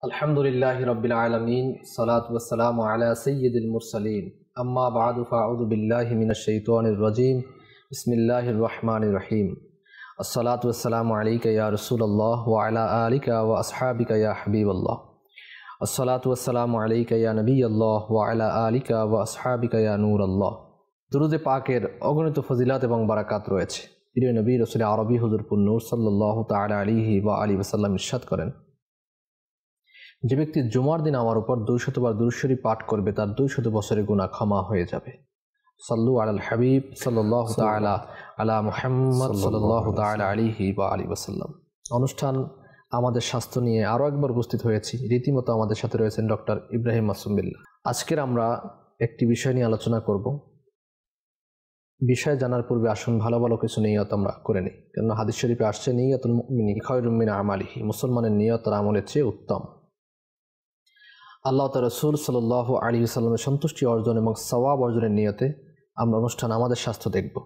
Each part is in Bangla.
আলহামদুলিল্লাহি রাব্বিল আলামিন সালাতু ওয়াসসালামু আলা সাইয়্যিদিল মুরসালিন আম্মা বা'দু ফাআউযু বিল্লাহি মিনাশ শাইতানির রাজীম বিসমিল্লাহির রহমানির রহিম আসসালাতু ওয়াসসালামু আলাইকা ইয়া রাসূলুল্লাহ ওয়া আলা আলিকা ওয়া আসহাবিকা ইয়া হাবিবাল্লাহ আসসালাতু ওয়াসসালামু আলাইকা ইয়া নবিয়াল্লাহ ওয়া আলা আলিকা ওয়া আসহাবিকা ইয়া নূরাল্লাহ। দুরূদে পাকের অগণিত ফজিলাত এবং বারাকাত রয়েছে। প্রিয় নবী রাসূল আরবি হুজুর নূর সাল্লাল্লাহু তাআলা আলাইহি ওয়া আলিহি ওয়াসাল্লাম ইরশাদ করেন, যে ব্যক্তি জুমার দিন আমার উপর 200 বার দুরূদ শরীফ পাঠ করবে তার 200 বছরের গুনাহ ক্ষমা হয়ে যাবে। সাল্লু আলাল হাবিব সাল্লাল্লাহু তাআলা আলা মুহাম্মদ সাল্লাল্লাহু তাআলা আলাইহি ওয়া আলিহি ওয়াসাল্লাম। অনুষ্ঠান আমাদের স্বাস্থ্য নিয়ে আরও একবার উপস্থিত হয়েছি। রীতিমতো আমাদের সাথে রয়েছেন ডক্টর ইব্রাহিম মাসুম বিল্লাহ। আজকের আমরা একটি বিষয় নিয়ে আলোচনা করব। বিষয় জানার পূর্বে আসুন ভালো ভালো কিছু নিয়ত আমরা করে নিই, কেননা হাদিস শরীফে আসছে নিয়তুল মুমিনি খায়রুম মিন আমালিহি, মুসলমানের নিয়ত তার আমলের চেয়ে উত্তম। আল্লাহ তাআলা রাসূল সাল্লাল্লাহু আলাইহি ওয়াসাল্লামের সন্তুষ্টি অর্জন এবং সওয়াব অর্জনের নিয়তে আমরা অনুষ্ঠান আমাদের স্বাস্থ্য দেখব।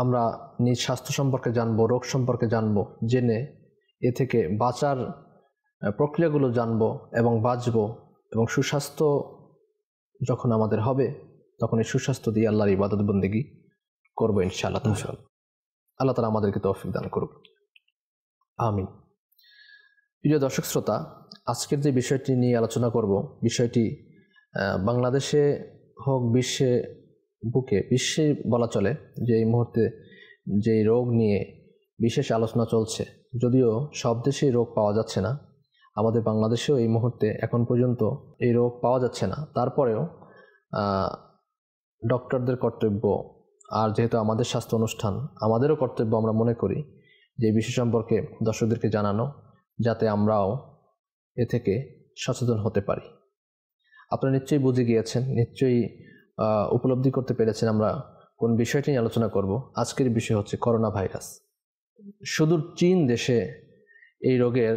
আমরা নিজ স্বাস্থ্য সম্পর্কে জানবো, রোগ সম্পর্কে জানবো, জেনে এ থেকে বাঁচার প্রক্রিয়াগুলো জানবো এবং বাঁচবো, এবং সুস্বাস্থ্য যখন আমাদের হবে তখন এই সুস্বাস্থ্য দিয়ে আল্লাহর ইবাদত বন্দেগী করবো ইনশাআল্লাহ। আল্লাহ তাআলা আমাদেরকে তৌফিক দান করুন, আমিন। প্রিয় দর্শক শ্রোতা, আজকের যে বিষয়টি নিয়ে আলোচনা করব, বিষয়টি বাংলাদেশে হোক বিশ্বে বলা চলে যে এই মুহূর্তে যে রোগ নিয়ে বিশেষ আলোচনা চলছে। যদিও সব দেশেই রোগ পাওয়া যাচ্ছে না, আমাদের বাংলাদেশেও এই মুহূর্তে এখন পর্যন্ত এই রোগ পাওয়া যাচ্ছে না। তারপরেও ডক্টরদের কর্তব্য, আর যেহেতু আমাদের স্বাস্থ্য অনুষ্ঠান, আমাদেরও কর্তব্য আমরা মনে করি যে এই বিষয় সম্পর্কে দর্শকদেরকে জানানো, যাতে আমরাও এ থেকে সচেতন হতে পারি। আপনারা নিশ্চয়ই বুঝে গিয়েছেন, নিশ্চয়ই উপলব্ধি করতে পেরেছেন আমরা কোন বিষয়টি নিয়ে আলোচনা করব। আজকের বিষয় হচ্ছে করোনা ভাইরাস। সুদূর চীন দেশে এই রোগের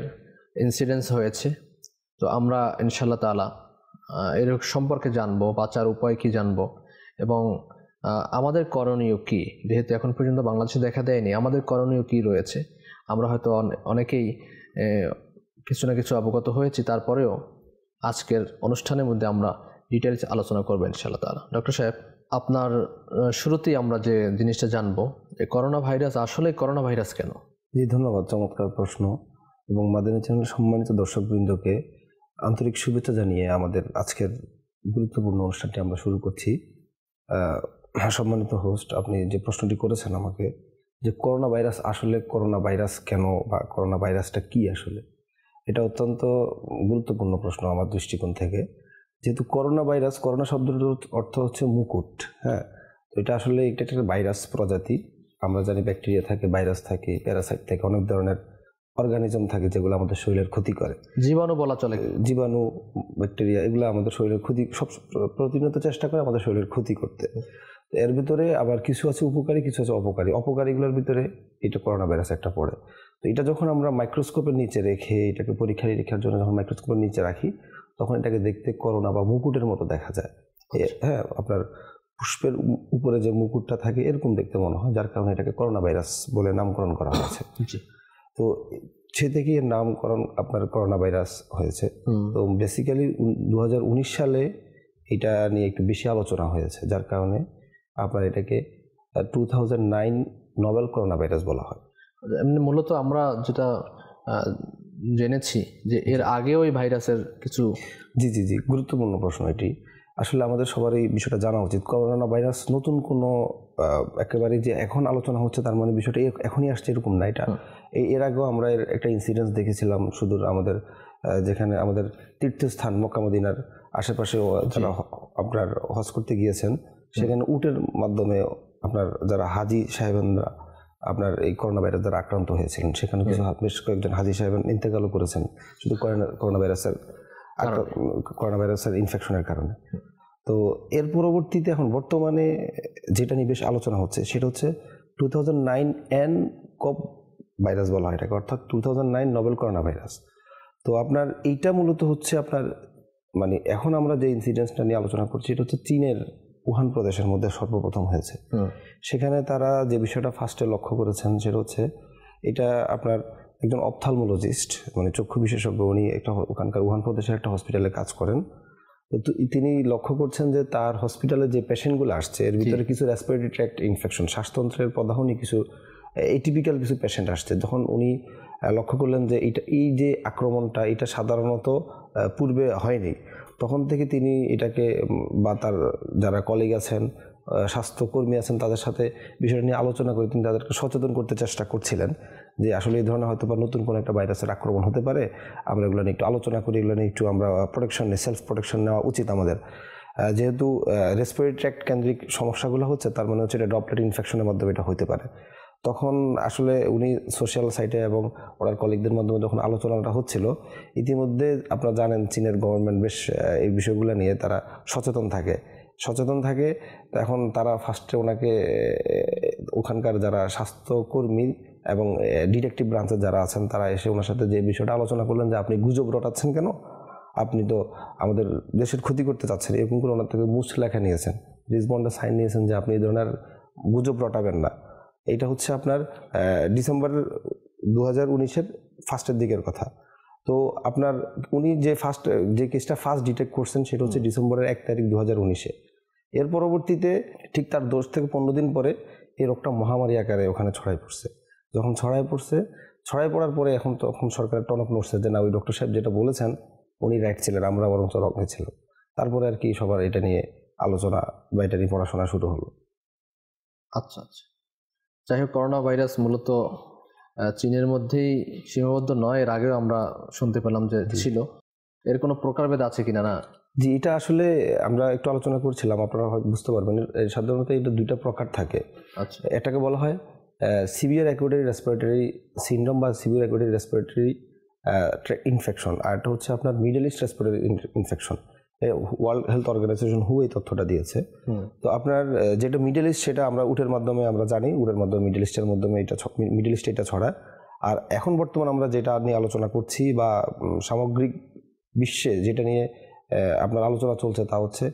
ইনসিডেন্স হয়েছে। তো আমরা ইনশাআল্লাহ তাআলা এর সম্পর্কে জানবো, বাঁচার উপায় কি জানবো, এবং আমাদের করণীয় কি। যেহেতু এখন পর্যন্ত বাংলাদেশে দেখা দেয়নি, আমাদের করণীয় কি রয়েছে। আমরা হয়তো অনেকেই কিছু না কিছু অবগত হয়েছি, তারপরেও আজকের অনুষ্ঠানের মধ্যে আমরা ডিটেলস আলোচনা করবো ইনশাআল্লাহ তাআলা। ডক্টর সাহেব, আপনার শুরুতেই আমরা যে জিনিসটা জানবো, যে করোনা ভাইরাস, আসলে করোনা ভাইরাস কেন? জি, ধন্যবাদ। চমৎকার প্রশ্ন। এবং মাদানী চ্যানেল সম্মানিত দর্শকবৃন্দকে আন্তরিক শুভেচ্ছা জানিয়ে আমাদের আজকের গুরুত্বপূর্ণ অনুষ্ঠানটি আমরা শুরু করছি। সম্মানিত হোস্ট, আপনি যে প্রশ্নটি করেছেন আমাকে, যে করোনা ভাইরাস, আসলে করোনা ভাইরাস কেন বা করোনা ভাইরাসটা কি আসলে, এটা অত্যন্ত গুরুত্বপূর্ণ প্রশ্ন আমার দৃষ্টিকোণ থেকে। যেহেতু করোনা ভাইরাস, করোনা শব্দটির অর্থ হচ্ছে মুকুট। হ্যাঁ, তো এটা আসলে একটা ভাইরাস প্রজাতি। আমরা জানি ব্যাকটেরিয়া থাকে, ভাইরাস থাকে, প্যারাসাইট থাকে, অনেক ধরনের অর্গানিজম থাকে যেগুলো আমাদের শরীরের ক্ষতি করে। জীবাণু বলা চলে, জীবাণু, ব্যাকটেরিয়া, এগুলো আমাদের শরীরের ক্ষতি, সব প্রতিনিয়ত চেষ্টা করে আমাদের শরীরের ক্ষতি করতে। এর ভিতরে আবার কিছু আছে উপকারী, কিছু আছে অপকারী। অপকারীগুলোর ভিতরে এটা করোনা ভাইরাস একটা পড়ে। তো এটা যখন আমরা মাইক্রোস্কোপের নিচে রেখে, এটাকে পরীক্ষা নিরীক্ষার জন্য যখন মাইক্রোস্কোপের নিচে রাখি, তখন এটাকে দেখতে করোনা বা মুকুটের মতো দেখা যায়। হ্যাঁ, আপনার পুষ্পের উপরে যে মুকুটটা থাকে এরকম দেখতে মনে হয়, যার কারণে এটাকে করোনা ভাইরাস বলে নামকরণ করা হয়েছে। তো সে থেকে এর নামকরণ আপনার করোনা ভাইরাস হয়েছে। তো বেসিক্যালি 2019 সালে এটা নিয়ে একটু বেশি আলোচনা হয়েছে, যার কারণে আপনার এটাকে 2009 নোবেল করোনা ভাইরাস বলা হয়। এমনি মূলত আমরা যেটা জেনেছি যে এর আগেও এই ভাইরাসের কিছু। জি, গুরুত্বপূর্ণ প্রশ্ন এটি। আসলে আমাদের সবার এই বিষয়টা জানা উচিত। করোনা ভাইরাস নতুন কোনো একেবারে যে এখন আলোচনা হচ্ছে তার মানে বিষয়টা এখনই আসছে এরকম না। এটা এর আগেও আমরা এর একটা ইনসিডেন্স দেখেছিলাম সুদূর আমাদের, যেখানে আমাদের তীর্থস্থান মক্কা মদিনার আশেপাশে যারা আপনার হজ করতে গিয়েছেন, সেখানে উটের মাধ্যমে আপনার যারা হাজি সাহেবরা আপনার এই করোনা ভাইরাস দ্বারা আক্রান্ত হয়েছিলেন, সেখানে কিছু বেশ কয়েকজন হাজি সাহেব ইন্তেকালও করেছেন শুধু করোনা ভাইরাসের ইনফেকশনের কারণে। তো এর পরবর্তীতে এখন বর্তমানে যেটা নিয়ে বেশ আলোচনা হচ্ছে সেটা হচ্ছে 2009 nCoV ভাইরাস বলা হয় এটাকে, অর্থাৎ 2009 নোবেল করোনা ভাইরাস। তো আপনার এইটা মূলত হচ্ছে আপনার মানে এখন আমরা যে ইনসিডেন্সটা নিয়ে আলোচনা করছি এটা হচ্ছে চীনের উহান প্রদেশের মধ্যে সর্বপ্রথম হয়েছে। সেখানে তারা যে বিষয়টা ফার্স্টে লক্ষ্য করেছেন সেটা হচ্ছে এটা আপনার একজন অপথালমোলজিস্ট, মানে চক্ষু বিশেষজ্ঞ। উনি একটা ওখানকার উহান প্রদেশের একটা হসপিটালে কাজ করেন। তো তিনি লক্ষ্য করছেন যে তার হসপিটালে যে পেশেন্টগুলো আসছে এর ভিতরে কিছু রেসপিরেটরি ট্র্যাক্ট ইনফেকশন, শ্বাসতন্ত্রের প্রদাহনী কিছু এটিপিক্যাল কিছু পেশেন্ট আসছে। তখন উনি লক্ষ্য করলেন যে এই যে আক্রমণটা এটা সাধারণত পূর্বে হয়নি। তখন থেকে তিনি এটাকে বা তার যারা কলিগ আছেন, স্বাস্থ্যকর্মী আছেন, তাদের সাথে বিষয়টা নিয়ে আলোচনা করে তিনি তাদেরকে সচেতন করতে চেষ্টা করছিলেন যে আসলে এই ধরনের হয়তো বা নতুন কোনো একটা ভাইরাসের আক্রমণ হতে পারে, আমরা এগুলো নিয়ে একটু আলোচনা করি, এগুলো নিয়ে একটু আমরা প্রোটেকশন নিয়ে সেলফ প্রোটেকশন নেওয়া উচিত আমাদের। যেহেতু রেসপিরেটরি ট্র্যাক্ট কেন্দ্রিক সমস্যাগুলো হচ্ছে, তার মানে হচ্ছে এটা ড্রপলেট ইনফেকশনের মাধ্যমে এটা হতে পারে। তখন আসলে উনি সোশ্যাল সাইটে এবং ওনার কলিগদের মাধ্যমে যখন আলোচনাটা হচ্ছিল, ইতিমধ্যে আপনারা জানেন চীনের গভর্নমেন্ট বেশ এই বিষয়গুলো নিয়ে তারা সচেতন থাকে। এখন তারা ফার্স্টে ওনাকে ওখানকার যারা স্বাস্থ্যকর্মী এবং ডিটেকটিভ ব্রাঞ্চের যারা আছেন তারা এসে ওনার সাথে যে বিষয়টা আলোচনা করলেন যে আপনি গুজব রটাচ্ছেন কেন, আপনি তো আমাদের দেশের ক্ষতি করতে চাচ্ছেন, এরকম করে ওনার থেকে মুছ লেখা নিয়েছেন, রিসপন্ডের সাইন নিয়েছেন যে আপনি এই ধরনের গুজব রটাবেন না। এটা হচ্ছে আপনার ডিসেম্বর 2019-এর ফার্স্টের দিকের কথা। তো আপনার উনি যে কেসটা ফার্স্ট ডিটেক্ট করছেন সেটা হচ্ছে ডিসেম্বরের 1 তারিখ 2019-এ। এর পরবর্তীতে ঠিক তার 10 থেকে 15 দিন পরে এই রোগটা মহামারী আকারে ওখানে ছড়াই পড়ছে। যখন ছড়াই পড়ার পরে তখন সরকারের টনক নড়ছে যে না, ওই ডক্টর সাহেব যেটা বলেছেন উনি রাইট ছিলেন, আমরা বরঞ্চ রং ছিল। তারপরে আর কি সবার এটা নিয়ে আলোচনা বা এটা নিয়ে পড়াশোনা শুরু হলো। আচ্ছা আচ্ছা, যাই হোক, করোনা ভাইরাস মূলত চীনের মধ্যেই সীমাবদ্ধ নয়, এর আগেও আমরা শুনতে পেলাম যে ছিল। এর কোনো প্রকারভেদ আছে কিনা? না জি, এটা আসলে আমরা একটু আলোচনা করছিলাম, আপনারা হয়তো বুঝতে পারবেন। সাধারণত এটা দুইটা প্রকার থাকে। আচ্ছা, এটাকে বলা হয় সিভিয়ার অ্যাকুয়েটারি রেসপিরেটরি সিনড্রোম বা সিভিয়ার অ্যাকুয়েটারি রেসপিরেটরি ইনফেকশন, আর এটা হচ্ছে আপনার middle east respiratory infection. World health organization হু এই তথ্যটা দিয়েছে। তো আপনার যেটা মিডল ইস্ট সেটা আমরা উটের মাধ্যমে আমরা জানি, উটের মাধ্যমে মিডল ইস্টের মাধ্যমে মিডল ইস্টে এটা ছড়ায়। আর এখন বর্তমান আমরা যেটা নিয়ে আলোচনা করছি বা সামগ্রিক বিশ্বে যেটা নিয়ে আপনার আলোচনা চলছে তা হচ্ছে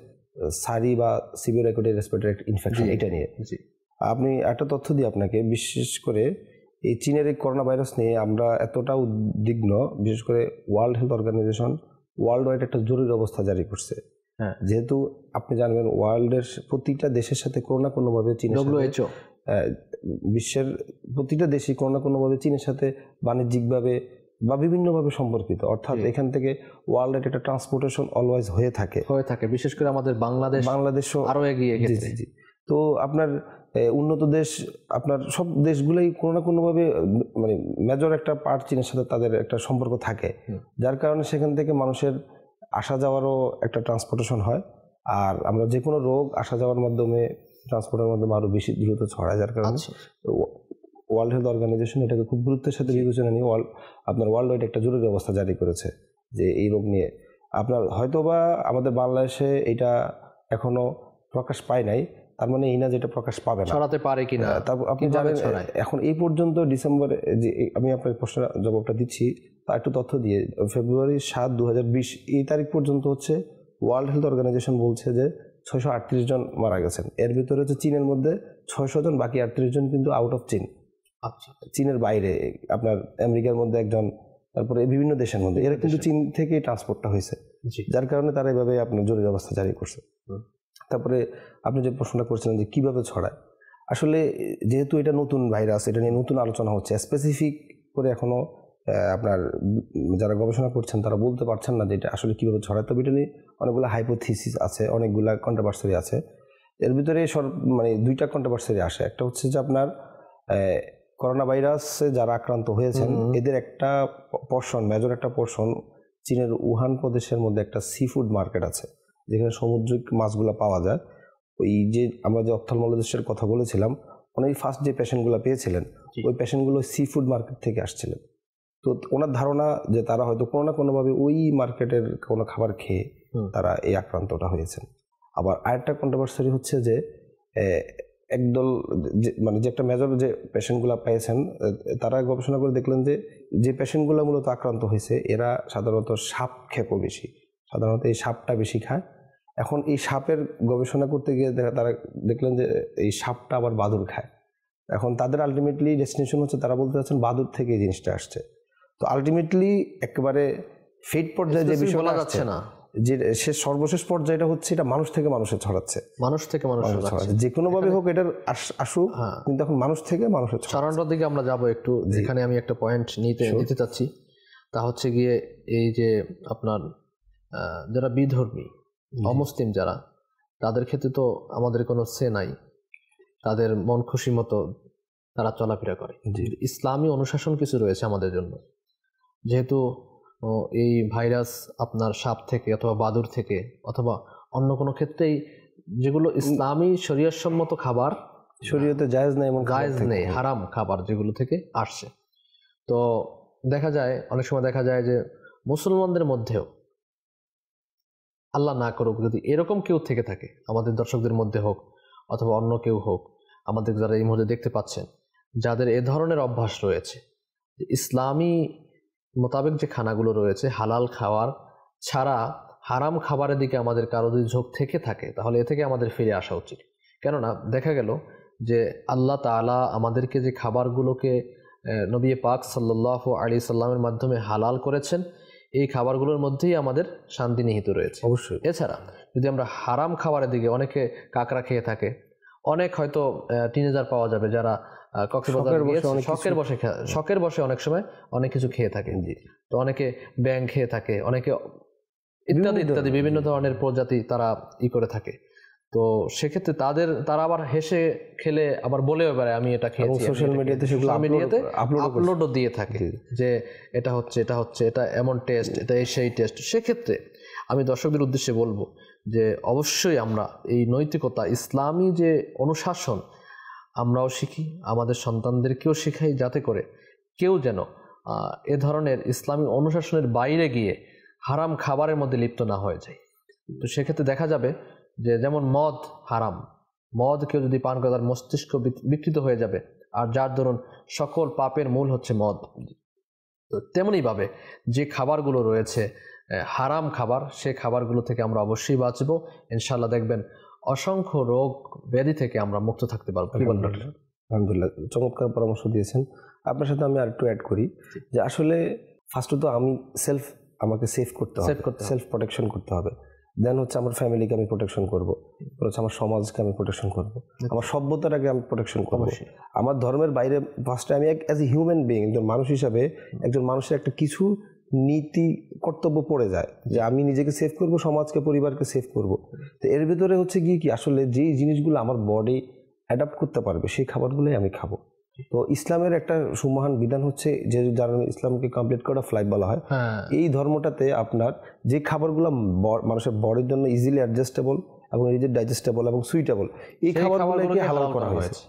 সারি বা সিভিয়ার অ্যাকুয়েটারি রেসপিরেটরি ইনফেকশন, এটা নিয়ে। আপনি একটা তথ্য দিই আপনাকে, বিশেষ করে এই চীনের এই করোনা ভাইরাস নিয়ে আমরা এতটা উদ্বিগ্ন, বিশেষ করে world health organisation world wide একটা জরুরি অবস্থা জারি করছে। যেহেতু আপনি জানবেন ওয়ার্ল্ডের প্রতিটা দেশের সাথে কোনো না কোনোভাবে বিশ্বের প্রতিটা দেশই কোনো না কোনোভাবে চীনের সাথে বাণিজ্যিকভাবে বা বিভিন্নভাবে সম্পর্কিত, অর্থাৎ এখান থেকে ওয়ার্ল্ডের একটা ট্রান্সপোর্টেশন অলওয়েজ হয়ে থাকে, বিশেষ করে আমাদের বাংলাদেশও আরো এগিয়ে গেছে। তো আপনার উন্নত দেশ, আপনার সব দেশগুলোই কোনো না কোনোভাবে মানে মেজর একটা পার্ট চীনের সাথে তাদের একটা সম্পর্ক থাকে, যার কারণে সেখান থেকে মানুষের আসা যাওয়ারও একটা ট্রান্সপোর্টেশন হয়। আর আমরা যে কোনো রোগ আসা যাওয়ার মাধ্যমে ট্রান্সপোর্টের মাধ্যমে আরও বেশি দ্রুত ছড়ায়, যার কারণে ওয়ার্ল্ড হেলথ অর্গানাইজেশন এটাকে খুব গুরুত্বের সাথে বিবেচনা নিয়ে আপনার ওয়ার্ল্ড ওয়াইড একটা জরুরি অবস্থা জারি করেছে যে এই রোগ নিয়ে। আপনার হয়তোবা আমাদের বাংলাদেশে এটা এখনো প্রকাশ পায় নাই, তার মানে এই না যেটা প্রকাশ পাবে না, ছড়াতে পারে কিনা। তারপর আপনি জানেন এখন এই পর্যন্ত ডিসেম্বরে যে আমি আপনার প্রশ্নের জবাবটা দিচ্ছি তা একটু তথ্য দিয়ে, ফেব্রুয়ারি 7, 2020 এই তারিখ পর্যন্ত হচ্ছে ওয়ার্ল্ড হেলথ অর্গানাইজেশন বলছে যে 638 জন মারা গেছেন। এর ভিতরে হচ্ছে চীনের মধ্যে 600 জন, বাকি 38 জন কিন্তু আউট অফ চীন। আচ্ছা, চীনের বাইরে, আপনার আমেরিকার মধ্যে একজন, তারপরে বিভিন্ন দেশের মধ্যে, এরা কিন্তু চীন থেকে ট্রান্সপোর্টটা হয়েছে, যার কারণে তারা এভাবে আপনার জরুরি অবস্থা জারি করছে। তারপরে আপনি যে প্রশ্নটা করছিলেন যে কিভাবে ছড়ায়, আসলে যেহেতু এটা নতুন ভাইরাস, এটা নিয়ে নতুন আলোচনা হচ্ছে, স্পেসিফিক করে এখনো আপনার যারা গবেষণা করছেন তারা বলতে পারছেন না যে এটা আসলে কীভাবে ছড়ায়। তবে এটা নিয়ে অনেকগুলো হাইপোথিসিস আছে, অনেকগুলো কন্ট্রোভার্সি আছে। এর ভিতরে মানে দুইটা কন্ট্রোভার্সি আসে। একটা হচ্ছে যে আপনার করোনা ভাইরাসে যারা আক্রান্ত হয়েছেন এদের একটা পোর্শন, মেজর একটা পোর্শন চীনের উহান প্রদেশের মধ্যে একটা সি ফুড মার্কেট আছে যেখানে সামুদ্রিক মাছগুলো পাওয়া যায়। ওই যে আমরা যে অপথলমোলজিস্টের কথা বলেছিলাম, উনি ফার্স্ট যে পেশেন্টগুলো পেয়েছিলেন ওই পেশেন্টগুলো সি ফুড মার্কেট থেকে আসছিলেন। তো ওনার ধারণা যে তারা হয়তো কোনো না কোনোভাবে ওই মার্কেটের কোনো খাবার খেয়ে তারা এই আক্রান্তটা হয়েছেন। আবার আরেকটা কন্ট্রোভার্সি হচ্ছে যে একদল মানে যে একটা মেজর যে পেশেন্টগুলো পেয়েছেন তারা গবেষণা করে দেখলেন যে পেশেন্টগুলো মূলত আক্রান্ত হয়েছে এরা সাধারণত সাপ খেকো বেশি, সাধারণত এই সাপটা বেশি খায়। এখন এই সাপের গবেষণা করতে গিয়ে তারা দেখলেন যে এই সাপটা আবার বাদুড় খায়। এখন তাদের আলটিমেটলি ডেস্টিনেশন হচ্ছে তারা বলতে চাচ্ছেন বাদুড় থেকে এই জিনিসটা আসছে। তো আলটিমেটলি একেবারে ফেট পর্যায়ে যে বিষয় বলা যাচ্ছে না, যে সে সর্বশেষ পর্যায়টা হচ্ছে এটা মানুষ থেকে মানুষে ছড়াচ্ছে, মানুষ থেকে মানুষ ছড়াচ্ছে, যে কোনো ভাবে হোক এটার আসুক, কিন্তু এখন মানুষ থেকে মানুষের ছড়ানোর দিকে আমরা যাব একটু। যেখানে আমি একটা পয়েন্ট নিতে চাচ্ছি, তা হচ্ছে গিয়ে এই যে আপনার যারা বিধর্মী অমুসলিম যারা, তাদের ক্ষেত্রে তো আমাদের কোনো সে নাই, তাদের মন খুশি মতো তারা চলাফেরা করে। ইসলামী অনুশাসন কিছু রয়েছে আমাদের জন্য, যেহেতু এই ভাইরাস আপনার সাপ থেকে অথবা বাদুর থেকে অথবা অন্য কোনো ক্ষেত্রেই যেগুলো ইসলামী শরীয়তসম্মত খাবার, শরীয়তে জায়েজ নেই, এমন জায়েজ নেই, হারাম খাবার যেগুলো থেকে আসছে। তো দেখা যায়, অনেক সময় দেখা যায় যে মুসলমানদের মধ্যেও, আল্লাহ না করুক যদি এরকম কেউ থেকে থাকে, আমাদের দর্শকদের মধ্যে হোক অথবা অন্য কেউ হোক, আমাদের যারা এই মুহূর্তে দেখতে পাচ্ছেন, যাদের এ ধরনের অভ্যাস রয়েছে, ইসলামী মোতাবেক যে খানাগুলো রয়েছে হালাল খাবার ছাড়া হারাম খাবারের দিকে আমাদের কারো যদি ঝোঁক থেকে থাকে, তাহলে এ থেকে আমাদের ফিরে আসা উচিত। কেননা দেখা গেল যে আল্লাহ তাআলা আমাদেরকে যে খাবারগুলোকে নবী পাক সাল্লাল্লাহু আলাইহি সাল্লামের মাধ্যমে হালাল করেছেন, এই খাবারগুলোর মধ্যেই আমাদের শান্তি নিহিত রয়েছে। অবশ্যই। এছাড়া যদি আমরা হারাম খাবারের দিকে, অনেকে কাঁকড়া খেয়ে থাকে, অনেক হয়তো টিনেজার পাওয়া যাবে যারা কক্সবাজার শখের বসে অনেক সময় অনেক কিছু খেয়ে থাকে। তো অনেকে ব্যাঙ খেয়ে থাকে, অনেকে ইত্যাদি ইত্যাদি বিভিন্ন ধরনের প্রজাতি তারা করে থাকে। তো সেক্ষেত্রে তারা আবার হেসে খেলে আবার বলেও বেড়ায় আমি এটা খেয়েছি, সোশ্যাল মিডিয়াতে আপলোডও দিয়ে থাকে যে এটা হচ্ছে এটা এমন টেস্ট, এটা সেই টেস্ট। সেক্ষেত্রে আমি দর্শকদের উদ্দেশ্যে বলবো যে অবশ্যই আমরা এই নৈতিকতা, ইসলামী যে অনুশাসন আমরাও শিখি, আমাদের সন্তানদেরকেও শিখাই, যাতে করে কেউ যেন এ ধরনের ইসলামী অনুশাসনের বাইরে গিয়ে হারাম খাবারের মধ্যে লিপ্ত না হয়ে যায়। তো সেক্ষেত্রে দেখা যাবে যে যেমন মদ হারাম, মদ কেউ যদি পান করে তার মস্তিষ্ক বিকৃত হয়ে যাবে, আর যার দরুন সকল পাপের মূল হচ্ছে মদ। তো তেমনিভাবে যে খাবারগুলো রয়েছে হারাম খাবার, সে খাবারগুলো থেকে আমরা অবশ্যই বাঁচবো ইনশাআল্লাহ। দেখবেন অসংখ্য রোগ ব্যাধি থেকে আমরা মুক্ত থাকতে পারবো। আলহামদুলিল্লাহ, চমৎকার পরামর্শ দিয়েছেন। আপনার সাথে আমি আরেকটু অ্যাড করি যে আসলে ফার্স্ট তো আমি আমাকে সেফ করতে হবে, সেলফ প্রোটেকশন করতে হবে। দেন হচ্ছে আমার ফ্যামিলিকে আমি প্রোটেকশন করবো, হচ্ছে আমার সমাজকে আমি প্রোটেকশন করবো, আমার সভ্যতার আগে আমি প্রোটেকশন করবো। আমার ধর্মের বাইরে ফার্স্টে আমি অ্যাজ এ হিউম্যান বিইং, একজন মানুষ হিসাবে একজন মানুষের একটা কিছু নীতি কর্তব্য পড়ে যায় যে আমি নিজেকে সেভ করব, সমাজকে, পরিবারকে সেভ করব। তো এর ভিতরে হচ্ছে গিয়ে কি আসলে যেই জিনিসগুলো আমার বডি অ্যাডাপ্ট করতে পারবে সেই খাবারগুলোই আমি খাবো। তো ইসলামের একটা সুমহান বিধান হচ্ছে যে যারা ইসলামকে কমপ্লিট করা ফ্লাইট বলা হয়, এই ধর্মটাতে আপনার যে খাবারগুলো মানুষের বডির জন্য ইজিলি অ্যাডজাস্টেবল এবং ইজি ডাইজেস্টেবল এবং সুইটেবল, এই খাবারগুলোকে হালাল করা হয়েছে।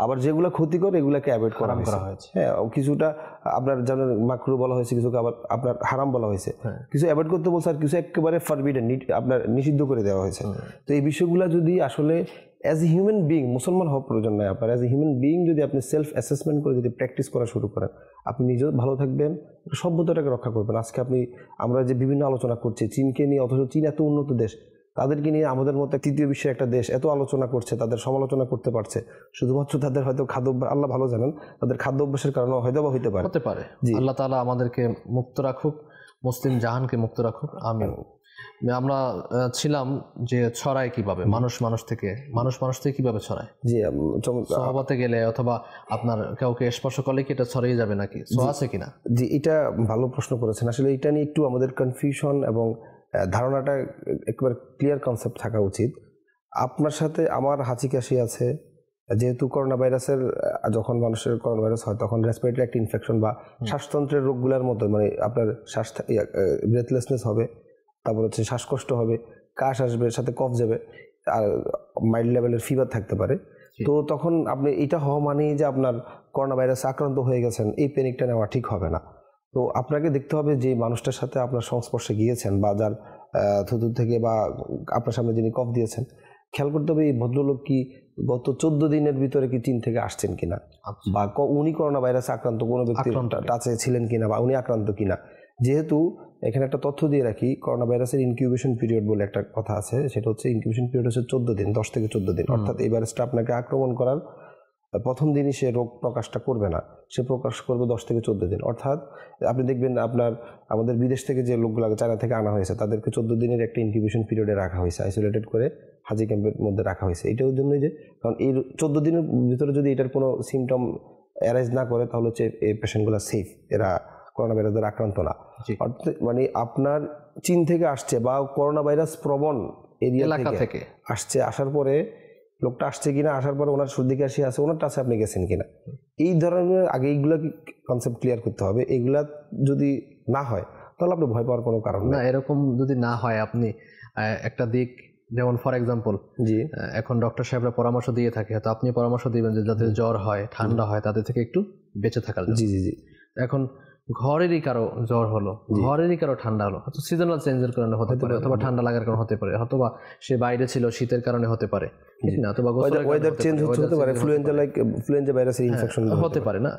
আবার যেগুলো ক্ষতিকর এগুলাকে অ্যাভয়েড করা হয়েছে। হ্যাঁ, কিছুটা আপনার যেমন মাকরু বলা হয়েছে, কিছুকে আবার আপনার হারাম বলা হয়েছে, কিছু অ্যাভয়েড করতে বলছে, আর কিছু একেবারে ফরবিডেন, আপনার নিষিদ্ধ করে দেওয়া হয়েছে। তো এই বিষয়গুলো যদি আসলে অ্যাজ এ হিউম্যান বিইং, মুসলমান হওয়ার প্রয়োজন নয় আপনার, অ্যাজ এ হিউম্যান বিইং যদি আপনি সেলফ অ্যাসেসমেন্ট করে যদি প্র্যাকটিস করা শুরু করেন, আপনি নিজেও ভালো থাকবেন, সভ্যতাটাকে রক্ষা করবেন। আজকে আমরা যে বিভিন্ন আলোচনা করছি চীনকে নিয়ে, অথচ চীন এত উন্নত দেশ, তাদেরকে নিয়ে আমাদের মতো তৃতীয় বিশ্বের একটা দেশ এত আলোচনা করছে, তাদের সমালোচনা করতে পারছে, শুধুমাত্র তাদের হয়তো আল্লাহ ভালো জানেন, তাদের খাদ্য অভ্যাসের কারণে হয়তো বা হতে পারে। আল্লাহ তাআলা আমাদেরকে মুক্ত রাখুক, মুসলিম জাহানকে মুক্ত রাখুক, আমিন। আমরা ছিলাম যে ছড়ায় কিভাবে মানুষ থেকে কিভাবে ছড়ায়। জি, সহবাতে গেলে অথবা আপনার কাউকে স্পর্শ করলে কি এটা ছড়িয়ে যাবে নাকি, আছে কিনা? জি, এটা ভালো প্রশ্ন করেছেন। আসলে এটা নিয়ে একটু আমাদের কনফিউশন এবং ধারণাটা একেবারে ক্লিয়ার কনসেপ্ট থাকা উচিত। আপনার সাথে আমার হাঁচি কাশি আছে, যেহেতু করোনা ভাইরাসের, যখন মানুষের করোনা ভাইরাস হয় তখন রেসপিরেটরি একটা ইনফেকশন বা শ্বাসতন্ত্রের রোগগুলোর মতো, মানে আপনার ব্রেথলেসনেস হবে, তারপর হচ্ছে শ্বাসকষ্ট হবে, কাশ আসবে, সাথে কফ যাবে, আর মাইল্ড লেভেলের ফিভার থাকতে পারে। তো তখন আপনি এটা হওয়া মানেই যে আপনার করোনা ভাইরাসে আক্রান্ত হয়ে গেছেন, এই প্যানিকটা নেওয়া ঠিক হবে না। তো আপনাকে দেখতে হবে যে মানুষটার সাথে আপনার সংস্পর্শে গিয়েছেন বা যার থুতু থেকে বা আপনার সামনে যিনি কফ দিয়েছেন, খেয়াল করতে হবে এই ভদ্রলোক কি গত 14 দিনের ভিতরে কি চীন থেকে আসছেন কিনা, বা উনি করোনা ভাইরাসে আক্রান্ত কোনো ব্যক্তির টাচে ছিলেন কিনা, বা উনি আক্রান্ত কিনা। যেহেতু এখানে একটা তথ্য দিয়ে রাখি, করোনা ভাইরাসের ইনকিউবেশন পিরিয়ড বলে একটা কথা আছে, সেটা হচ্ছে ইনকিউবেশন পিরিয়ড হচ্ছে 14 দিন, 10 থেকে 14 দিন। অর্থাৎ এই ভাইরাসটা আপনাকে আক্রমণ করার প্রথম দিনই সে রোগ প্রকাশটা করবে না, সে প্রকাশ করবে 10 থেকে 14 দিন। অর্থাৎ আপনি দেখবেন আমাদের বিদেশ থেকে যে লোকগুলো চায়না থেকে আনা হয়েছে তাদেরকে 14 দিনের একটা ইনকিউবেশন পিরিয়ডে রাখা হয়েছে, আইসোলেটেড করে হাজি ক্যাম্পের মধ্যে রাখা হয়েছে। এটার জন্যই যে কারণ এই 14 দিনের ভিতরে যদি এটার কোনো সিমটম অ্যারাইজ না করে তাহলে হচ্ছে এই পেশেন্টগুলো সেফ, এরা করোনা ভাইরাস দ্বারা আক্রান্ত না। অর্থাৎ মানে আপনার চীন থেকে আসছে বা করোনা ভাইরাস প্রবণ এরিয়া থেকে আসছে, আসার পরে লোকটা আসছে কিনা, আসার পরে ওনার সর্দি কাশি আছে, ওনার কাছে আপনি গেছেন কিনা, এই ধরনের আগে এইগুলা কনসেপ্ট ক্লিয়ার করতে হবে। এইগুলা যদি না হয় তাহলে আপনি ভয় পাওয়ার কোনো কারণ না। এরকম যদি না হয়, আপনি একটা দিক যেমন ফর এক্সাম্পল, জি এখন ডক্টর সাহেবরা পরামর্শ দিয়ে থাকে, তো আপনি পরামর্শ দিবেন যে যাদের জ্বর হয়, ঠান্ডা হয়, তাদের থেকে একটু বেঁচে থাকার জন্য। জি জি জি। এখন ঘরেরই কারো জ্বর হলো, ঘরেরই কারো ঠান্ডা হলো, হয়তো সিজনাল চেঞ্জের কারণে হতে পারে, অথবা ঠান্ডা লাগার কারণে হতে পারে, অথবা সে বাইরে ছিল শীতের কারণে হতে পারে, ঠিক না, অথবা ওয়েদার চেঞ্জ হতে পারে, ইনফ্লুয়েঞ্জা ভাইরাসের ইনফেকশন হতে পারে না।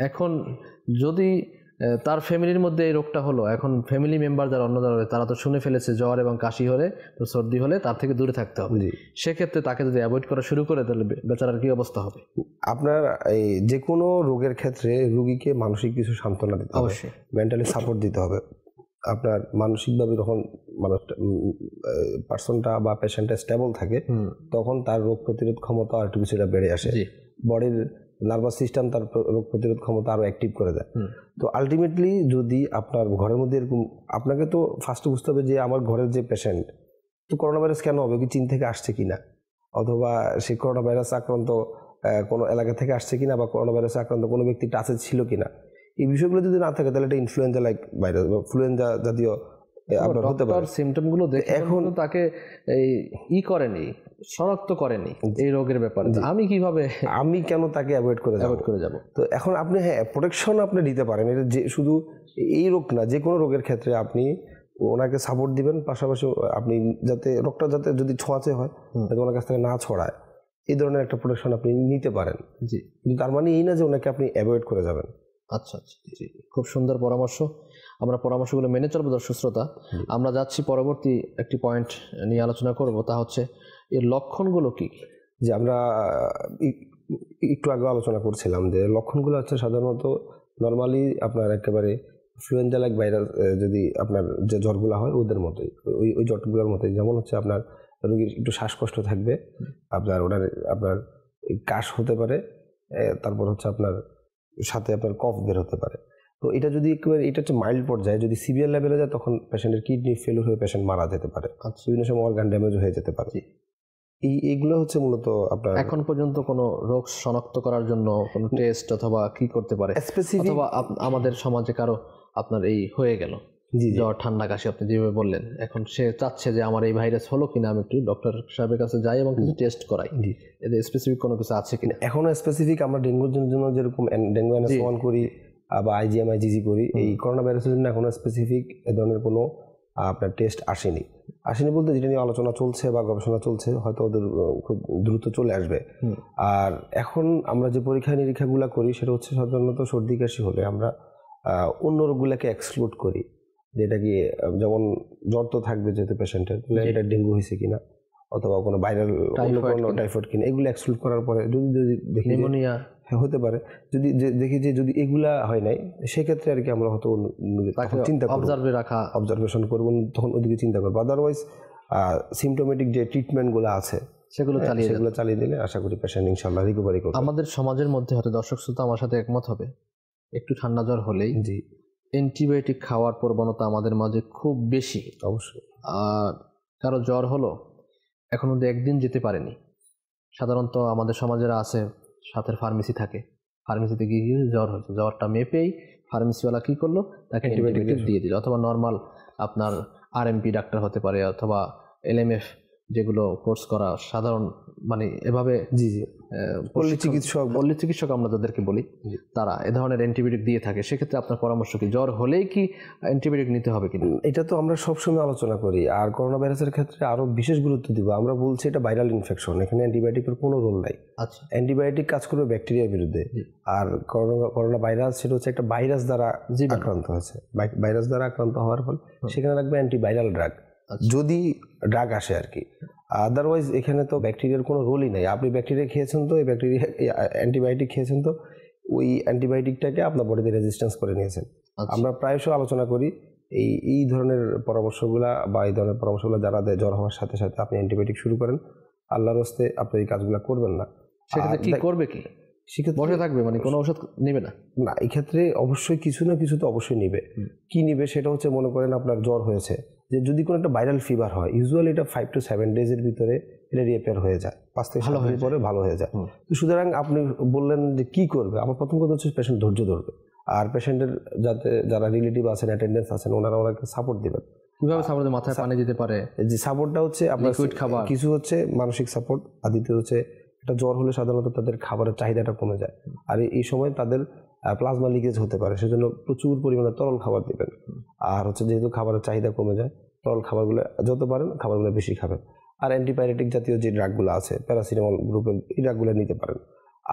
এখন যদি তার ফ্যামিলির মধ্যে এই রোগটা হলো, এখন ফ্যামিলি মেম্বার যারা অন্য যারা তারা তো শুনে ফেলেছে জ্বর এবং কাশি হলে, সর্দি হলে তার থেকে দূরে থাকতে হবে। সেক্ষেত্রে তাকে যদি অ্যাভয়েড করা শুরু করে তাহলে বেচারার কি অবস্থা হবে? আপনার এই যে কোনো রোগের ক্ষেত্রে রোগীকে মানসিক কিছু সান্ত্বনা দিতে হবে, অবশ্যই মেন্টালি সাপোর্ট দিতে হবে। আপনার মানসিকভাবে যখন পার্সনটা বা পেশেন্টটা স্টেবল থাকে তখন তার রোগ প্রতিরোধ ক্ষমতা আর একটু কিছুটা বেড়ে আসে, বডির নার্ভাস সিস্টেম তার রোগ প্রতিরোধ ক্ষমতা আরো অ্যাক্টিভ করে দেয়। তো আলটিমেটলি যদি আপনার ঘরের মধ্যে এরকম, আপনাকে তো ফার্স্টে বুঝতে হবে যে আমার ঘরের যে পেশেন্ট তো করোনা ভাইরাস কেন হবে, কি চীন থেকে আসছে কিনা, অথবা সেই করোনা ভাইরাস আক্রান্ত কোনো এলাকা থেকে আসছে কিনা, বা করোনা ভাইরাসে আক্রান্ত কোনো ব্যক্তি টাচে ছিল কিনা, এই বিষয়গুলো যদি না থাকে তাহলে এটা ইনফ্লুয়েঞ্জা লাইক ভাইরাস বা ফ্লুয়েঞ্জা জাতীয় আপনার হতে পারে। সিমটমগুলো দেখে এখন তাকে এই করেনি, শনাক্ত করেনি এই রোগের ব্যাপারে, আমি কেন তাকে অ্যাভয়েড করে যাব? তো এখন আপনি প্রোটেকশন আপনি দিতে পারেন, এটা যে শুধু এই রোগ না, যে কোনো রোগের ক্ষেত্রে আপনি ওনাকে সাপোর্ট দিবেন, পাশাপাশি আপনি যাতে রোগটা যাতে যদি ছোঁয়াচে হয় যাতে ওনার কাছ থেকে না ছড়ায়, এই ধরনের একটা প্রোটেকশন আপনি নিতে পারেন। জি, কিন্তু তার মানে এই না যে ওনাকে আপনি অ্যাভয়েড করে যাবেন। আচ্ছা আচ্ছা, জি, খুব সুন্দর পরামর্শ। আমরা পরামর্শগুলো মেনে চলবো দর্শক শ্রোতা। আমরা যাচ্ছি পরবর্তী একটি পয়েন্ট নিয়ে আলোচনা করব, তা হচ্ছে এর লক্ষণগুলো কি। যে আমরা একটু আগে আলোচনা করছিলাম যে লক্ষণগুলো হচ্ছে সাধারণত নর্মালি আপনার একেবারে ইনফ্লুয়েঞ্জা লাইক ভাইরাস, যদি আপনার যে জ্বরগুলো হয় ওদের মতোই, ওই জ্বরগুলোর মতোই। যেমন হচ্ছে আপনার রোগীর একটু শ্বাসকষ্ট থাকবে, আপনার কাশ হতে পারে, তারপর হচ্ছে আপনার সাথে আপনার কফ বের হতে পারে। তো এটা যদি একেবারে এটা হচ্ছে মাইল্ড পর্যায়ে, যদি সিভিয়ার লেভেলে যায় তখন পেশেন্টের কিডনি ফেলিওর হয়ে পেশেন্ট মারা যেতে পারে, বিভিন্ন সময় অর্গান ড্যামেজ হয়ে যেতে পারে। এইগুলো হচ্ছে মূলত আপনার এখন পর্যন্ত কোনো রোগ শনাক্ত করার জন্য কোনো টেস্ট অথবা কি করতে পারে, অথবা আমাদের সমাজে কারো আপনার এই হয়ে গেল জ্বর ঠান্ডা কাশি, আপনি যেভাবে বললেন, এখন সে চাচ্ছে যে আমার এই ভাইরাস হলো কিনা, আমি একটু ডক্টর সাহেবের কাছে যাই এবং কিছু টেস্ট করাই, এদের স্পেসিফিক কোনো কিছু আছে কিনা? এখনো স্পেসিফিক আমরা ডেঙ্গুর জন্য যেরকম ডেঙ্গু NS1 করি বা IgM IgG করি, এই করোনা ভাইরাসের জন্য এখনো স্পেসিফিক এ ধরনের কোনো আপনার টেস্ট আসেনি বলতে যেটা নিয়ে আলোচনা চলছে বা গবেষণা চলছে, হয়তো ওদের খুব দ্রুত চলে আসবে। আর এখন আমরা যে পরীক্ষা নিরীক্ষাগুলো করি সেটা হচ্ছে সাধারণত সর্দি কাশি হলে আমরা অন্য রোগগুলোকে এক্সক্লুড করি, যেটা কি যেমন জ্বর তো থাকবে যেহেতু পেশেন্টের, এটা ডেঙ্গু হয়েছে কিনা অথবা কোনো ভাইরাল টাইফয়েড কিনা, এগুলো এক্সক্লুড করার পরে যদি দেখি নিউমোনিয়া হতে পারে, যদি দেখি যে যদি এগুলা হয় নাই সেক্ষেত্রে আর কি আমরা হয়তো চিন্তা করব, অবজারভেশন করবো, তখন ওদিকে চিন্তা করবো। আদারওয়াইজ সিমটোমেটিক যে ট্রিটমেন্টগুলো আছে সেগুলো চালিয়ে দিলে আশা করি পেশেন্ট ইনশাআল্লাহ রিকভারি করবে। আমাদের সমাজের মধ্যে হয়তো দর্শক শ্রোতা আমার সাথে একমত হবে, একটু ঠান্ডা জ্বর হলেই অ্যান্টিবায়োটিক খাওয়ার প্রবণতা আমাদের মাঝে খুব বেশি। অবশ্যই। আর কারো জ্বর হলো এখন অব্দি একদিন যেতে পারেনি, সাধারণত আমাদের সমাজেরা আছে সাথে ফার্মেসি থাকে, ফার্মেসিতে গিয়ে জ্বর হয়েছে, জ্বরটা মেপেই ফার্মেসিওয়ালা কী করলো, তাকে অ্যান্টিবায়োটিক দিয়ে দিল, অথবা নর্মাল আপনার RMP ডাক্তার হতে পারে, অথবা LMF যেগুলো কোর্স করা সাধারণ মানে এভাবে পল্লী চিকিৎসক আমরা যাদেরকে বলি, তারা এ ধরনের অ্যান্টিবায়োটিক দিয়ে থাকে। সেক্ষেত্রে আপনার পরামর্শ কি, জ্বর হলেই কি অ্যান্টিবায়োটিক নিতে হবে কিনা? এটা তো আমরা সবসময় আলোচনা করি, আর করোনা ভাইরাসের ক্ষেত্রে আরো বিশেষ গুরুত্ব দিব। আমরা বলছি এটা ভাইরাল ইনফেকশন, এখানে অ্যান্টিবায়োটিকের কোনো রোল নাই। আচ্ছা, অ্যান্টিবায়োটিক কাজ করবে ব্যাকটেরিয়ার বিরুদ্ধে, আর করোনা ভাইরাস সেটা হচ্ছে একটা ভাইরাস দ্বারা আক্রান্ত হয়েছে, ভাইরাস দ্বারা আক্রান্ত হওয়ার ফলে সেখানে লাগবে অ্যান্টিভাইরাল ড্রাগ, যদি ড্রাগ আসে আর কি। আদারওয়াইজ এখানে তো ব্যাকটেরিয়ার কোনো রোলই নাই। আপনি ব্যাকটেরিয়া খেয়েছেন তো, এই ব্যাকটেরিয়া অ্যান্টিবায়োটিক খেয়েছেন তো ওই অ্যান্টিবায়োটিকটাকে আপনার বডিতে রেজিস্ট্যান্স করে নিয়েছেন। আমরা প্রায়শ আলোচনা করি এই ধরনের পরামর্শগুলা বা এই ধরনের পরামর্শগুলো যারা দেয় জ্বর হওয়ার সাথে সাথে আপনি অ্যান্টিবায়োটিক শুরু করেন, আল্লাহর হস্তে আপনি এই কাজগুলো করবেন না। সেক্ষেত্রে কি করবে? কি সেক্ষেত্রে বসে থাকবে, মানে কোনো ওষুধ নেবে না? না, এই ক্ষেত্রে অবশ্যই কিছু না কিছু তো অবশ্যই নিবে। কি নিবে সেটা হচ্ছে, মনে করেন আপনার জ্বর হয়েছে, যে যদি কোনো একটা ভাইরাল ফিভার হয় ইউজুয়ালি এটা 5 to 7 ডেজের ভিতরে এটা রিপেয়ার হয়ে যায়, 5 থেকে 7 দিন পরে ভালো হয়ে যায়। তো সুতরাং আপনি বললেন যে কি করবে, আমার প্রথম কথা হচ্ছে পেশেন্ট ধৈর্য ধরবে, আর পেশেন্টের যারা রিলেটিভ আছেন, অ্যাটেন্ডেন্স আছেন, ওনাকে সাপোর্ট দিবেন। কিভাবে সাপোর্ট? মাথায় পানি দিতে পারে? যে সাপোর্টটা হচ্ছে আপনার কিছু হচ্ছে মানসিক সাপোর্ট, আর দ্বিতীয় হচ্ছে একটা জ্বর হলে সাধারণত তাদের খাবারের চাহিদাটা কমে যায়, আর এই সময় তাদের প্লাজমা লিকেজ হতে পারে, সেজন্য প্রচুর পরিমাণে তরল খাবার দিবেন। আর হচ্ছে যেহেতু খাবারের চাহিদা কমে যায়, তরল খাবারগুলো যত পারেন খাবারগুলো বেশি খাবেন। আর অ্যান্টিবায়োটিক জাতীয় যে ড্রাগগুলো আছে, প্যারাসিটামল গ্রুপের, এই ড্রাগগুলো নিতে পারেন।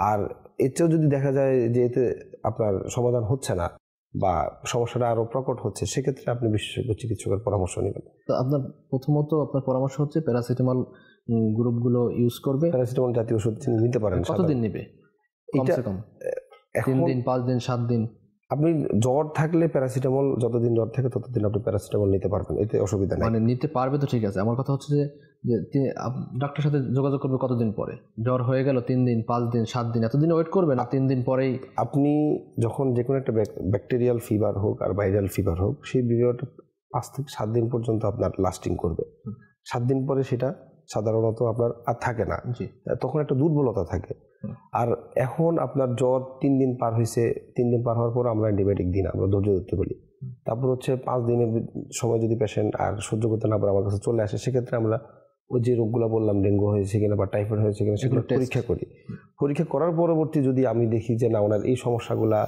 আর এর চেয়েও যদি দেখা যায় যে এতে আপনার সমাধান হচ্ছে না বা সমস্যাটা আরও প্রকট হচ্ছে, সেক্ষেত্রে আপনি বিশেষজ্ঞ চিকিৎসকের পরামর্শ নেবেন। তো আপনার প্রথমত আপনার পরামর্শ হচ্ছে প্যারাসিটামল গ্রুপগুলো ইউজ করবে। প্যারাসিটামল জাতীয় ওষুধ নিতে পারেন। কতদিন নেবে? কমসে কম 3 দিন, 5 দিন, 7 দিন? আপনি জ্বর থাকলে প্যারাসিটামল, যতদিন জ্বর থাকে ততদিন আপনি প্যারাসিটামল নিতে পারবেন, এতে অসুবিধা নেই। মানে নিতে পারবে তো ঠিক আছে, আমার কথা হচ্ছে যে ডাক্তারের সাথে যোগাযোগ করবে কতদিন পরে? জ্বর হয়ে গেল 3 দিন, 5 দিন, 7 দিন, এতদিন ওয়েট করবে না? 3 দিন পরেই আপনি যখন যে কোনো একটা ব্যাকটেরিয়াল ফিভার হোক আর ভাইরাল ফিভার হোক, সেই ফিভারটা 5 থেকে 7 দিন পর্যন্ত আপনার লাস্টিং করবে। 7 দিন পরে সেটা সাধারণত আপনার আর থাকে না, তখন একটা দুর্বলতা থাকে। আর এখন আপনার জ্বর 3 দিন পার হয়েছে, 3 দিন পার হওয়ার পর আমরা অ্যান্টিবায়োটিক দিই না, আমরা ধৈর্য ধরতে বলি। তারপর হচ্ছে 5 দিনের সময় যদি পেশেন্ট আর সহ্য করতে না পারে আমার কাছে চলে আসে, সেক্ষেত্রে আমরা ওই যে রোগগুলো বললাম, ডেঙ্গু হয়েছে কিনা বা টাইফয়েড হয়েছে কিনা সেগুলো পরীক্ষা করি। পরীক্ষা করার পরবর্তী যদি আমি দেখি যে না, ওনার এই সমস্যাগুলা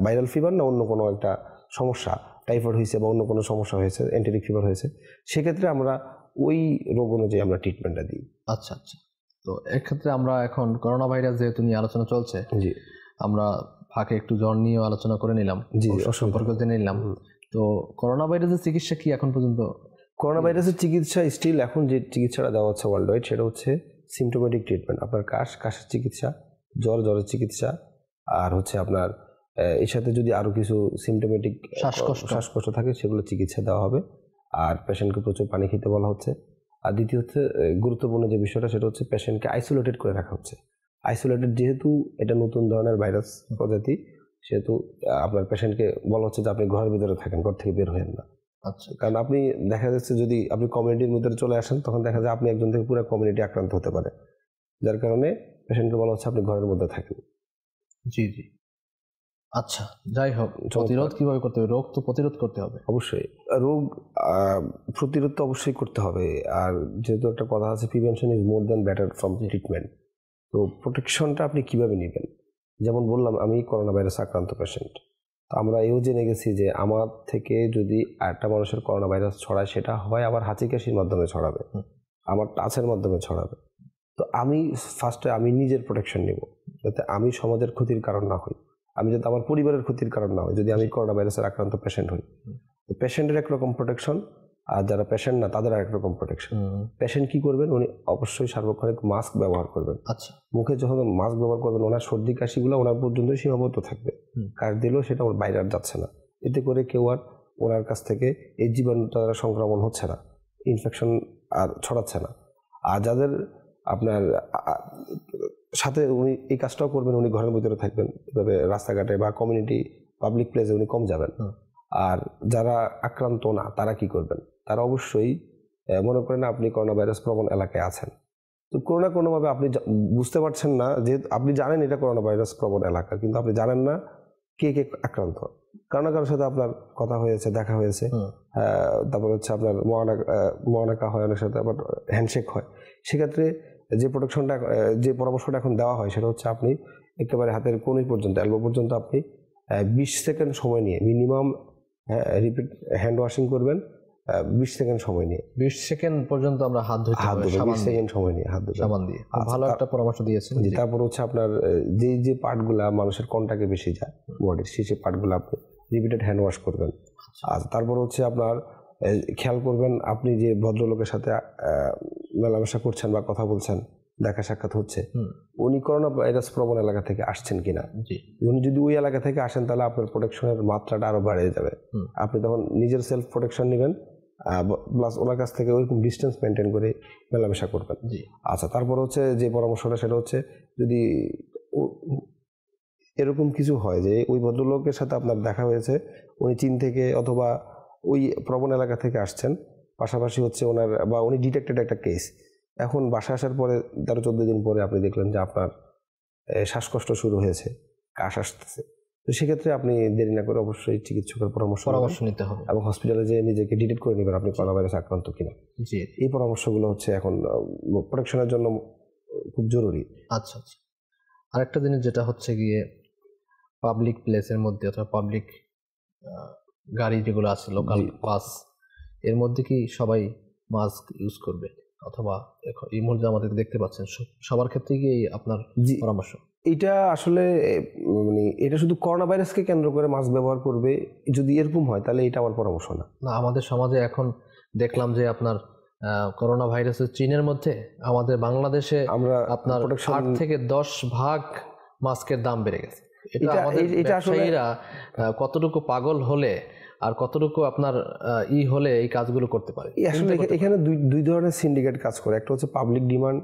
ভাইরাল ফিভার না অন্য কোনো একটা সমস্যা, টাইফয়েড হয়েছে বা অন্য কোনো সমস্যা হয়েছে, এন্টেরিক ফিভার হয়েছে, সেক্ষেত্রে আমরা ওই রোগ অনুযায়ী আমরা ট্রিটমেন্টটা দিই। আচ্ছা আচ্ছা। তো এক্ষেত্রে আমরা এখন করোনা ভাইরাস যেহেতু নিয়ে আলোচনা চলছে, জি, আমরা ফাঁকে একটু জ্বর নিয়েও আলোচনা করে নিলাম, জি, সম্পর্কে জেনে নিলাম। তো করোনা ভাইরাসের চিকিৎসা কি এখন পর্যন্ত? করোনা ভাইরাসের চিকিৎসা স্টিল এখন যে চিকিৎসাটা দেওয়া হচ্ছে ওয়ার্ল্ড ওয়াইড, সেটা হচ্ছে সিমটোমেটিক ট্রিটমেন্ট। আপনার কাশের চিকিৎসা, জ্বরের চিকিৎসা, আর হচ্ছে আপনার এর সাথে যদি আরও কিছু সিমটোমেটিক শ্বাসকষ্ট থাকে সেগুলো চিকিৎসা দেওয়া হবে। আর পেশেন্টকে প্রচুর পানি খেতে বলা হচ্ছে। আর দ্বিতীয় হচ্ছে গুরুত্বপূর্ণ যে বিষয়টা, সেটা হচ্ছে পেশেন্টকে আইসোলেটেড করে রাখা হচ্ছে। আইসোলেটেড যেহেতু এটা নতুন ধরনের ভাইরাস প্রজাতি, সেহেতু আপনার পেশেন্টকে বলা হচ্ছে যে আপনি ঘরের ভিতরে থাকেন, ঘর থেকে বের হবেন না। আচ্ছা, কারণ আপনি দেখা যাচ্ছে যদি আপনি কমিউনিটির মধ্যে চলে আসেন, তখন দেখা যায় আপনি একজন থেকে পুরো কমিউনিটি আক্রান্ত হতে পারে, যার কারণে পেশেন্টকে বলা হচ্ছে আপনি ঘরের মধ্যে থাকেন। জি জি। আচ্ছা, যাই হোক, প্রতিরোধ কিভাবে করতে হবে? রোগ তো প্রতিরোধ করতে হবে অবশ্যই, রোগ প্রতিরোধ তো অবশ্যই করতে হবে। আর যেহেতু একটা কথা আছে, prevention is more than better from treatment. তো প্রোটেকশনটা আপনি কিভাবে নেবেন? যেমন বললাম, আমি করোনা ভাইরাস আক্রান্ত পেশেন্ট, তো আমরা এও জেনে গেছি যে আমার থেকে যদি একটা মানুষের করোনা ভাইরাস ছড়ায়, সেটা হয় আবার হাঁচি কাশির মাধ্যমে ছড়াবে, আমার টাচের মাধ্যমে ছড়াবে। তো আমি ফার্স্টে আমি নিজের প্রোটেকশন নেব, যাতে আমি সমাজের ক্ষতির কারণ না হই, আমি যাতে আমার পরিবারের ক্ষতির কারণ না হয় যদি আমি করোনা ভাইরাসের আক্রান্ত পেশেন্ট হই। পেশেন্টের একরকম প্রোটেকশন, আর যারা পেশেন্ট না তাদের আর একরকম প্রোটেকশন। পেশেন্ট কি করবেন? উনি অবশ্যই সার্বক্ষণিক মাস্ক ব্যবহার করবেন। আচ্ছা, মুখে যখন মাস্ক ব্যবহার করবেন, ওনার সর্দি কাশিগুলো ওনার পর্যন্ত সীমাবদ্ধ থাকবে, কাশ দিলেও সেটা ওর বাইরে আর যাচ্ছে না। এতে করে কেউ আর ওনার কাছ থেকে এই জীবাণুটা সংক্রমণ হচ্ছে না, ইনফেকশন আর ছড়াচ্ছে না। আর যাদের আপনার সাথে উনি এই কাজটাও করবেন, উনি ঘরের ভিতরে থাকবেন, এভাবে রাস্তাঘাটে বা কমিউনিটি পাবলিক প্লেসে উনি কম যাবেন। আর যারা আক্রান্ত না, তারা কি করবেন? তারা অবশ্যই মনে করেন আপনি করোনা ভাইরাস প্রবণ এলাকায় আছেন, তো কোনোভাবে আপনি বুঝতে পারছেন না, যে আপনি জানেন এটা করোনা ভাইরাস প্রবণ এলাকা, কিন্তু আপনি জানেন না কে আক্রান্ত। কারোর সাথে আপনার কথা হয়েছে, দেখা হয়েছে, তারপর হচ্ছে আপনার মহানাকা হয়, অনেক সাথে আবার হ্যান্ডশেক হয়। সেক্ষেত্রে যে পরামর্শটা এখন দেওয়া হয়, সেটা হচ্ছে আপনি একেবারে হাতের কোণী পর্যন্ত, এলবো পর্যন্ত আপনি 20 সেকেন্ড সময় নিয়ে মিনিমাম রিপিট হ্যান্ড ওয়াশিং করবেন। 20 সেকেন্ড সময় নিয়ে, 20 সেকেন্ড পর্যন্ত আমরা হাত ধুতে হবে, 20 সেকেন্ড সময় নিয়ে হাত ধুতে, সাবান দিয়ে। ভালো একটা পরামর্শ দিয়েছেন। তারপর হচ্ছে আপনার যে পার্টগুলা মানুষের কন্টাক্টে বেশি যায় বডির, সেই পার্টগুলো আপনি রিপিটেড হ্যান্ড ওয়াশ করবেন। আর তারপর হচ্ছে আপনার খেয়াল করবেন আপনি যে ভদ্রলোকের সাথে মেলামেশা করছেন বা কথা বলছেন, দেখা সাক্ষাৎ হচ্ছে, উনি করোনা ভাইরাস প্রবণ এলাকা থেকে আসছেন কিনা। উনি যদি ওই এলাকা থেকে আসেন তাহলে আপনার প্রোটেকশনের মাত্রাটা আরো বেড়ে যাবে। আপনি তখন নিজের সেলফ প্রোটেকশন নেবেন, প্লাস ওনার কাছ থেকে ওইরকম ডিস্টেন্স মেনটেন করে মেলামেশা করবেন। আচ্ছা, তারপর হচ্ছে যে পরামর্শটা সেটা হচ্ছে যদি এরকম কিছু হয় যে ওই ভদ্রলোকের সাথে আপনার দেখা হয়েছে, উনি চীন থেকে অথবা ওই প্রবণ এলাকা থেকে আসছেন, পাশাপাশি হচ্ছে ওনার বা উনি ডিটেক্টেড একটা কেস, এখন বাসা আসার পরে 13-14 দিন পরে আপনি দেখলেন যে আপনার শ্বাসকষ্ট শুরু হয়েছে, কাশ আসতেছে, তো সেক্ষেত্রে আপনি দেরি না করে অবশ্যই চিকিৎসকের পরামর্শ নিতে হবে এবং হসপিটালে যেয়ে নিজেকে ডিটেক্ট করে নেবেন আপনি করোনা ভাইরাস আক্রান্ত কিনা। এই পরামর্শগুলো হচ্ছে এখন প্রোটেকশনের জন্য খুব জরুরি। আচ্ছা আচ্ছা, আরেকটা জিনিস যেটা হচ্ছে গিয়ে পাবলিক প্লেসের মধ্যে অথবা পাবলিক গাড়ি যেগুলো আছে, লোকাল বাস, এর মধ্যে কি সবাই মাস্ক ইউজ করবে? অথবা এই মুহূর্তে আমাদের দেখতে পাচ্ছেন সবার ক্ষেত্রে কি আপনার পরামর্শ? এটা আসলে মানে এটা শুধু করোনা ভাইরাসকে কেন্দ্র করে মাস্ক ব্যবহার করবে যদি এরকম হয় তাহলে এটা আমার পরামর্শ না। আমাদের সমাজে এখন দেখলাম যে আপনার করোনা ভাইরাসের চীনের মধ্যে আমাদের বাংলাদেশে আমরা আপনার 8 থেকে 10 ভাগ মাস্কের দাম বেড়ে গেছে। এটা আসলে কতটুকু পাগল হলে আর কতটুকু আপনার হলে এই কাজগুলো করতে পারে? আসলে এখানে দুই ধরনের সিন্ডিকেট কাজ করে, একটা হচ্ছে পাবলিক ডিমান্ড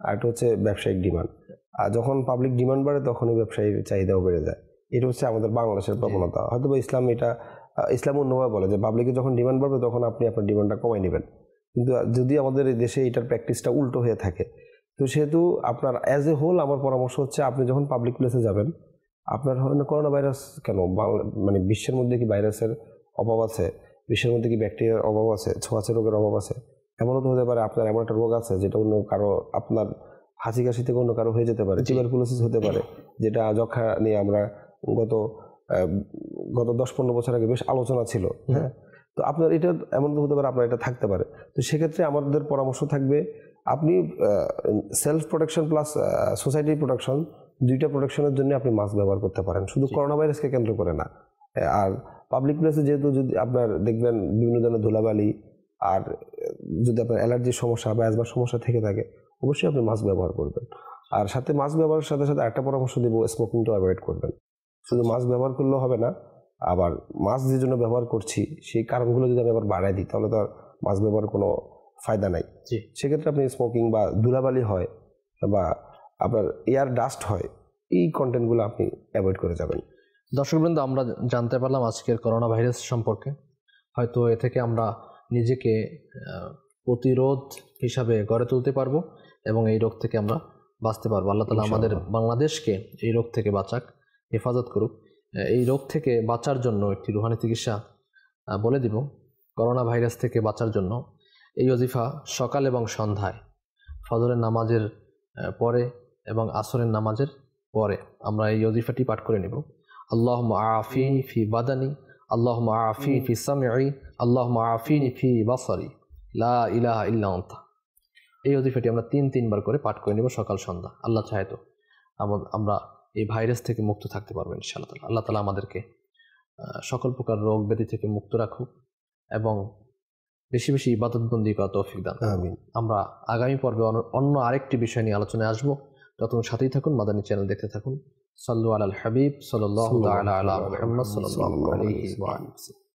আর একটা হচ্ছে ব্যবসায়িক ডিমান্ড। আর যখন পাবলিক ডিমান্ড বাড়ে তখনই ব্যবসায়ীর চাহিদাও বেড়ে যায়। এটা হচ্ছে আমাদের বাংলাদেশের প্রবণতা। হয়তো বা ইসলাম অন্যভাবে বলে যে পাবলিকের যখন ডিমান্ড বাড়বে তখন আপনি আপনার ডিমান্ডটা কমাই নেবেন, কিন্তু যদি আমাদের এই দেশে এটার প্র্যাকটিসটা উল্টো হয়ে থাকে, তো সেহেতু আপনার অ্যাজ এ হোল আমার পরামর্শ হচ্ছে আপনি যখন পাবলিক প্লেসে যাবেন, আপনার করোনা ভাইরাস কেন মানে বিশ্বের মধ্যে কি ভাইরাসের অভাব আছে, বিশ্বের মধ্যে কি ব্যাকটেরিয়ার অভাব আছে, ছোঁয়াচে রোগের অভাব আছে? এমনও তো হতে পারে আপনার এমন একটা রোগ আছে যেটা অন্য কারো, আপনার হাঁচি কাশি থেকে অন্য কারো হয়ে যেতে পারে, টিউবারকুলোসিস হতে পারে, যেটা যক্ষা নিয়ে আমরা গত 10-15 বছর আগে বেশ আলোচনা ছিল। হ্যাঁ, তো আপনার এটা এমন হতে পারে, আপনার এটা থাকতে পারে। তো সেক্ষেত্রে আমাদের পরামর্শ থাকবে আপনি সেলফ প্রোটেকশন প্লাস সোসাইটির প্রোটেকশন, দুইটা প্রোটেকশনের জন্য আপনি মাস্ক ব্যবহার করতে পারেন, শুধু করোনা ভাইরাসকে কেন্দ্র করে না। আর পাবলিক প্লেসে যেহেতু যদি আপনার দেখবেন বিভিন্ন ধরনের ধুলাবালি, আর যদি আপনার অ্যালার্জির সমস্যা বা অ্যাজমার সমস্যা থেকে থাকে, অবশ্যই আপনি মাস্ক ব্যবহার করবেন। আর সাথে মাস্ক ব্যবহারের সাথে সাথে একটা পরামর্শ দিব, স্মোকিংটা অ্যাভয়েড করবেন। শুধু মাস্ক ব্যবহার করলেও হবে না, আবার মাস্ক যে জন্য ব্যবহার করছি সেই কারণগুলো যদি আমি আবার বাড়াই দিই তাহলে তো আর মাস্ক ব্যবহার কোনো ফায়দা নাই। সেক্ষেত্রে আপনি স্মোকিং বা ধুলাবালি হয় বা আপনার এয়ার ডাস্ট হয়, এই কন্টেন্টগুলো আপনি অ্যাভয়েড করে যাবেন। দর্শকবৃন্দ, আমরা জানতে পারলাম আজকের করোনা ভাইরাস সম্পর্কে। হয়তো এ থেকে আমরা নিজেকে প্রতিরোধ হিসাবে গড়ে তুলতে পারবো এবং এই রোগ থেকে আমরা বাঁচতে পারবো। আল্লাহ তাআলা আমাদের বাংলাদেশকে এই রোগ থেকে বাঁচাক, হেফাজত করুক। এই রোগ থেকে বাঁচার জন্য একটি রুহানি চিকিৎসা বলে দিব। করোনা ভাইরাস থেকে বাঁচার জন্য এই ওজিফা সকাল এবং সন্ধ্যায়, ফজরের নামাজের পরে এবং আসরের নামাজের পরে আমরা এই ওজিফাটি পাঠ করে নেব। আল্লাহুম্মা আফিনি ফি বাদানি, আল্লাহুম্মা আফিনি ফি সামঈ, আল্লাহুম্মা আফিনি ফি বাসারি, লা ইলাহা ইল্লা আনতা। এই ওজিফাটি আমরা 3 বার করে পাঠ করে নেব সকাল সন্ধ্যা। আল্লাহ চাহে তো আমরা এই ভাইরাস থেকে মুক্ত থাকতে পারবো ইনশাআল্লাহ। আল্লাহ তাআলা আমাদেরকে সকল প্রকার রোগ ব্যাধি থেকে মুক্ত রাখুক এবং বেশি বেশি ইবাদতবন্দি করার তৌফিক দান। আমিন। আমরা আগামী পর্বে অন্য আরেকটি বিষয় নিয়ে আলোচনায় আসবো। ততক্ষণ সাথেই থাকুন, মাদানী চ্যানেল দেখতে থাকুন। সাল্লু আলাল হাবিব সাল্লাল্লাহু তাআলা আলা মুহাম্মদ সাল্লাল্লাহু আলাইহি ওয়া সাল্লাম।